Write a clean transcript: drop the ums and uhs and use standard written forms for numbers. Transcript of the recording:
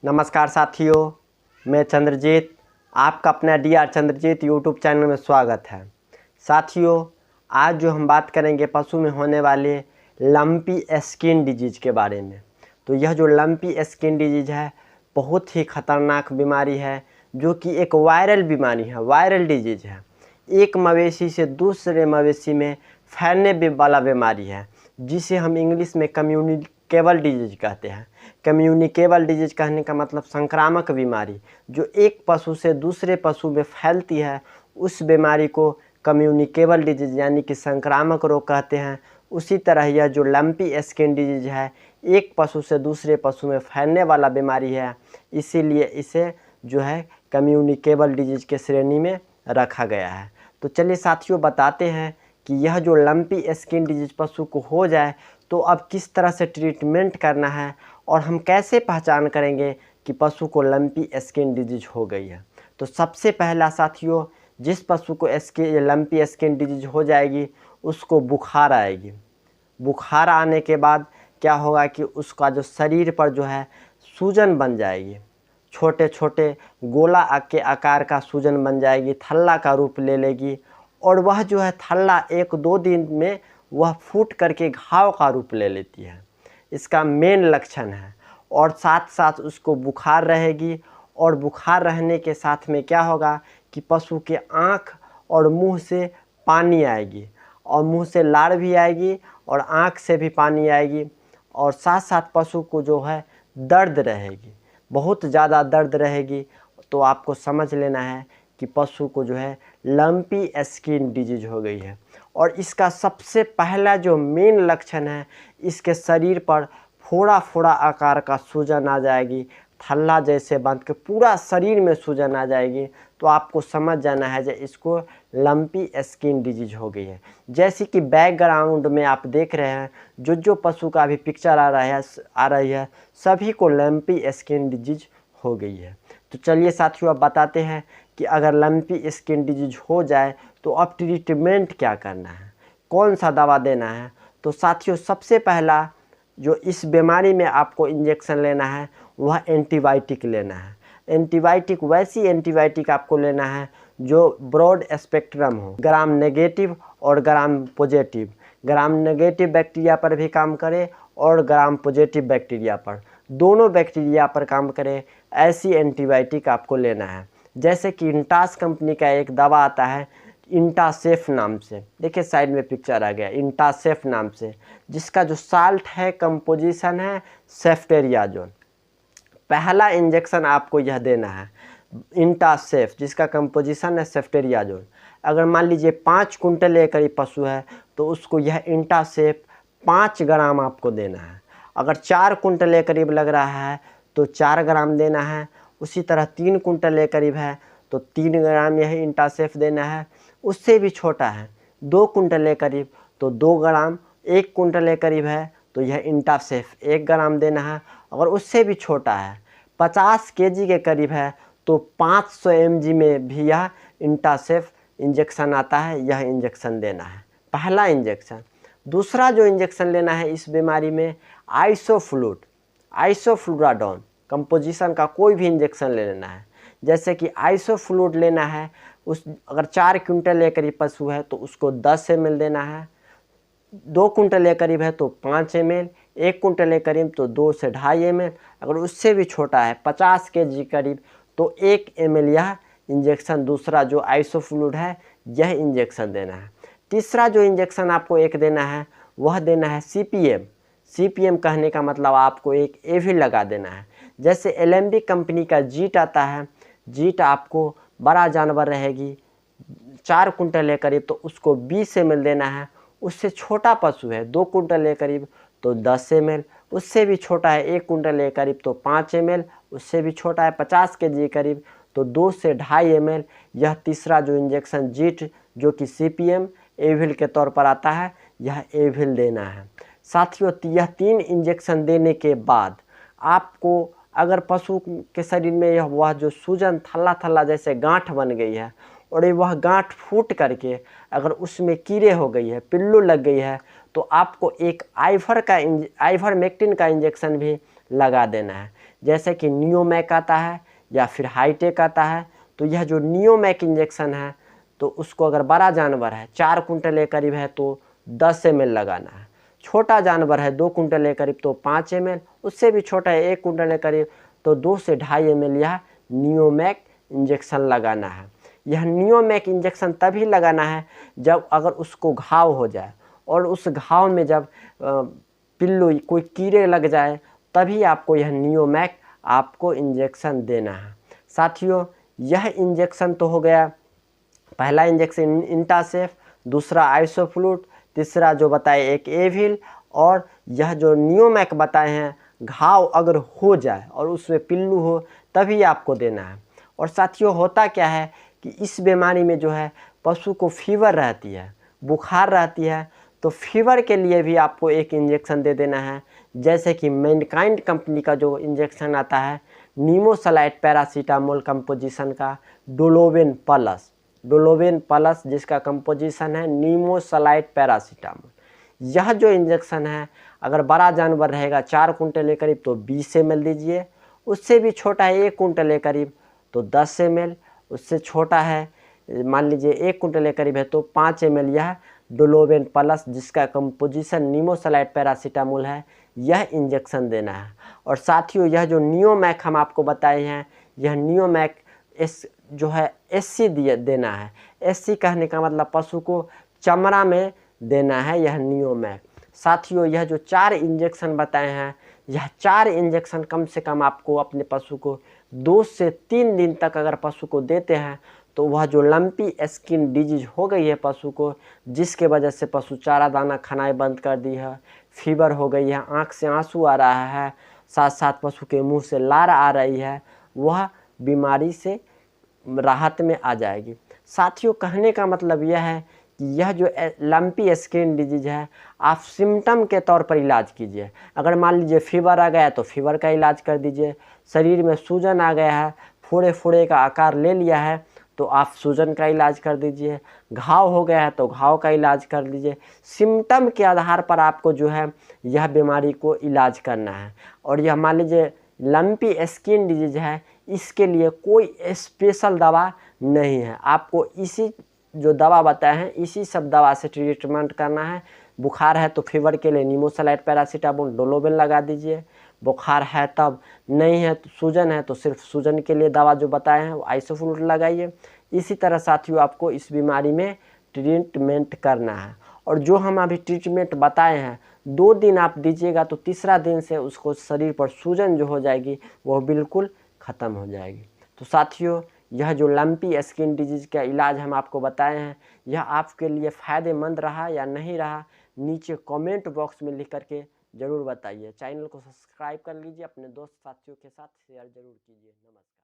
नमस्कार साथियों, मैं चंद्रजीत, आपका अपना DR चंद्रजीत यूट्यूब चैनल में स्वागत है। साथियों, आज जो हम बात करेंगे पशु में होने वाले लंपी स्किन डिजीज़ के बारे में। तो यह जो लंपी स्किन डिजीज़ है बहुत ही ख़तरनाक बीमारी है, जो कि एक वायरल बीमारी है, वायरल डिजीज़ है। एक मवेशी से दूसरे मवेशी में फैलने वाला बीमारी है, जिसे हम इंग्लिश में कम्युनिकेबल डिजीज़ कहते हैं। कम्युनिकेबल डिजीज़ कहने का मतलब संक्रामक बीमारी, जो एक पशु से दूसरे पशु में फैलती है, उस बीमारी को कम्युनिकेबल डिजीज़ यानी कि संक्रामक रोग कहते हैं। उसी तरह यह जो लंपी स्किन डिजीज़ है, एक पशु से दूसरे पशु में फैलने वाला बीमारी है, इसीलिए इसे जो है कम्युनिकेबल डिजीज़ के श्रेणी में रखा गया है। तो चलिए साथियों, बताते हैं कि यह जो लंपी स्किन डिजीज़ पशु को हो जाए तो अब किस तरह से ट्रीटमेंट करना है और हम कैसे पहचान करेंगे कि पशु को लंपी स्किन डिजीज़ हो गई है। तो सबसे पहला साथियों, जिस पशु को लंपी स्किन डिजीज़ हो जाएगी उसको बुखार आएगी। बुखार आने के बाद क्या होगा कि उसका जो शरीर पर जो है सूजन बन जाएगी, छोटे छोटे गोला के आकार का सूजन बन जाएगी, थल्ला का रूप ले लेगी, और वह जो है थल्ला 1-2 दिन में वह फूट करके घाव का रूप ले लेती है। इसका मेन लक्षण है। और साथ साथ उसको बुखार रहेगी, और बुखार रहने के साथ में क्या होगा कि पशु के आँख और मुंह से पानी आएगी, और मुंह से लार भी आएगी और आँख से भी पानी आएगी, और साथ साथ पशु को जो है दर्द रहेगी, बहुत ज़्यादा दर्द रहेगी। तो आपको समझ लेना है कि पशु को जो है लंपी स्किन डिजीज़ हो गई है। और इसका सबसे पहला जो मेन लक्षण है, इसके शरीर पर फोड़ा फोड़ा आकार का सूजन आ जाएगी, थल्ला जैसे बांध के पूरा शरीर में सूजन आ जाएगी। तो आपको समझ जाना है कि इसको लंपी स्किन डिजीज़ हो गई है। जैसे कि बैकग्राउंड में आप देख रहे हैं, जो पशु का अभी पिक्चर आ रही है सभी को लंपी स्किन डिजीज़ हो गई है। तो चलिए साथियों, अब बताते हैं कि अगर लंपी स्किन डिजीज़ हो जाए तो अब ट्रीटमेंट क्या करना है, कौन सा दवा देना है। तो साथियों, सबसे पहला जो इस बीमारी में आपको इंजेक्शन लेना है वह एंटीबायोटिक लेना है। एंटीबायोटिक वैसी एंटीबायोटिक आपको लेना है जो ब्रॉड स्पेक्ट्रम हो, ग्राम नेगेटिव और gram positive. Gram negative bacteria पर भी काम करे और ग्राम पॉजिटिव बैक्टीरिया पर, दोनों बैक्टीरिया पर काम करे, ऐसी एंटीबायोटिक आपको लेना है। जैसे कि इंटास कंपनी का एक दवा आता है इंटासेफ नाम से, देखिए साइड में पिक्चर आ गया, इंटासेफ नाम से, जिसका जो साल्ट है कंपोजिशन है सेफ्टेरियाजोन। पहला इंजेक्शन आपको यह देना है इंटासेफ, जिसका कंपोजिशन है सेफ्टेरियाजोन। अगर मान लीजिए 5 कुंटल के करीब पशु है तो उसको यह इंटासेफ 5 ग्राम आपको देना है। अगर 4 कुंटल के करीब लग रहा है तो 4 ग्राम देना है। उसी तरह 3 कुंटल के करीब है तो 3 ग्राम यह इंटासेफ देना है। उससे भी छोटा है 2 कुंटल के करीब तो 2 ग्राम, 1 कुंटल के करीब है तो यह इंटासेफ 1 ग्राम देना है। अगर उससे भी छोटा है 50 केजी के करीब है तो 500 mg में भी यह इंटासेफ इंजेक्शन आता है, यह इंजेक्शन देना है, पहला इंजेक्शन। दूसरा जो इंजेक्शन लेना है इस बीमारी में आइसोफ्लूराडोन कंपोजिशन का कोई भी इंजेक्शन ले लेना है। जैसे कि आइसोफ्लूड लेना है, उस अगर 4 क्विंटल के करीब पशु है तो उसको 10 ml देना है, 2 कुंटल के करीब है तो 5 ml, 1 कुंटल के करीब तो 2 से 2.5 ml, अगर उससे भी छोटा है 50 kg करीब तो 1 ml यह इंजेक्शन, दूसरा जो आइसोफ्लूड है यह इंजेक्शन देना है। तीसरा जो इंजेक्शन आपको एक देना है वह देना है CPM। CPM कहने का मतलब आपको एक एविल लगा देना है। जैसे एलेम्बिक कंपनी का जीट आता है, जीट आपको बड़ा जानवर रहेगी 4 कुंटल के करीब तो उसको 20 ml देना है। उससे छोटा पशु है 2 कुंटल के करीब तो 10 ml, उससे भी छोटा है 1 कुंटल के करीब तो 5 ml, उससे भी छोटा है 50 kg के करीब तो 2 से 2.5 ml। यह तीसरा जो इंजेक्शन जीट जो कि CPM एविल के तौर पर आता है, यह एविल देना है। साथियों, यह 3 इंजेक्शन देने के बाद आपको अगर पशु के शरीर में यह वह जो सूजन थल्ला थल्ला जैसे गांठ बन गई है और ये वह गांठ फूट करके अगर उसमें कीड़े हो गई है, पिल्लू लग गई है, तो आपको एक आइवरमेक्टिन का इंजेक्शन भी लगा देना है। जैसे कि नियोमैक आता है या फिर हाईटेक आता है। तो यह जो नियोमैक इंजेक्शन है तो उसको अगर बड़ा जानवर है 4 कुंटल के करीब है तो 10 ml लगाना है, छोटा जानवर है 2 कुंटल के करीब तो 5 ml, उससे भी छोटा है 1 कुंटल के करीब तो 2 से 2.5 ml यह नियोमैक इंजेक्शन लगाना है। यह नियोमैक इंजेक्शन तभी लगाना है जब अगर उसको घाव हो जाए और उस घाव में जब पिल्लू कोई कीड़े लग जाए तभी आपको यह नियोमैक आपको इंजेक्शन देना है। साथियों, यह इंजेक्शन तो हो गया पहला इंजेक्शन इंटासेफ, दूसरा आइसोफ्लूट, तीसरा जो बताए एक एविल, और यह जो नियोमैक बताए हैं घाव अगर हो जाए और उसमें पिल्लू हो तभी आपको देना है। और साथियों, होता क्या है कि इस बीमारी में जो है पशु को फीवर रहती है, बुखार रहती है, तो फीवर के लिए भी आपको एक इंजेक्शन दे देना है। जैसे कि मैनकाइंड कंपनी का जो इंजेक्शन आता है नीमोसलाइट पैरासीटामोल कंपोजिशन का डोलोवेन प्लस जिसका कंपोजिशन है नीमोसलाइट पैरासीटामोल। यह जो इंजेक्शन है अगर बड़ा जानवर रहेगा 4 कुंटल के करीब तो 20 ml दीजिए, उससे भी छोटा है 1 कुंटल के करीब तो 10 ml, उससे छोटा है मान लीजिए 1 कुंटल के करीब है तो 5 ml यह डोलोवेन प्लस जिसका कंपोजिशन नीमोसलाइट पैरासीटामोल है यह इंजेक्शन देना है। और साथियों, यह जो नियोमैक हम आपको बताए हैं यह नियोमैक जो है एससी देना है। एससी कहने का मतलब पशु को चमड़ा में देना है यह नियोमैक। साथियों, यह जो 4 इंजेक्शन बताए हैं यह 4 इंजेक्शन कम से कम आपको अपने पशु को 2 से 3 दिन तक अगर पशु को देते हैं तो वह जो लंपी स्किन डिजीज हो गई है पशु को, जिसके वजह से पशु चारा दाना खाना बंद कर दी है, फीवर हो गई है, आँख से आंसू आ रहा है, साथ साथ पशु के मुंह से लार आ रही है, वह बीमारी से राहत में आ जाएगी। साथियों, कहने का मतलब यह है कि यह जो लंपी स्किन डिजीज है आप सिम्टम के तौर पर इलाज कीजिए। अगर मान लीजिए फीवर आ गया है तो फीवर का इलाज कर दीजिए, शरीर में सूजन आ गया है, फोड़े फोड़े का आकार ले लिया है तो आप सूजन का इलाज कर दीजिए, घाव हो गया है तो घाव का इलाज कर दीजिए। सिम्टम के आधार पर आपको जो है यह बीमारी को इलाज करना है। और यह मान लीजिए लंपी स्किन डिजीज है, इसके लिए कोई स्पेशल दवा नहीं है, आपको इसी जो दवा बताए हैं इसी सब दवा से ट्रीटमेंट करना है। बुखार है तो फीवर के लिए नीमोसलाइट पैरासीटामोल डोलोवेन लगा दीजिए, बुखार है तब, नहीं है तो सूजन है तो सिर्फ सूजन के लिए दवा जो बताए हैं वो आइसोफ्लूट लगाइए। इसी तरह साथियों आपको इस बीमारी में ट्रीटमेंट करना है। और जो हम अभी ट्रीटमेंट बताए हैं 2 दिन आप दीजिएगा तो तीसरा दिन से उसको शरीर पर सूजन जो हो जाएगी वह बिल्कुल ख़त्म हो जाएगी। तो साथियों, यह जो लंपी स्किन डिजीज का इलाज हम आपको बताए हैं यह आपके लिए फ़ायदेमंद रहा या नहीं रहा, नीचे कमेंट बॉक्स में लिख करके ज़रूर बताइए। चैनल को सब्सक्राइब कर लीजिए, अपने दोस्त साथियों के साथ शेयर ज़रूर कीजिए। नमस्कार।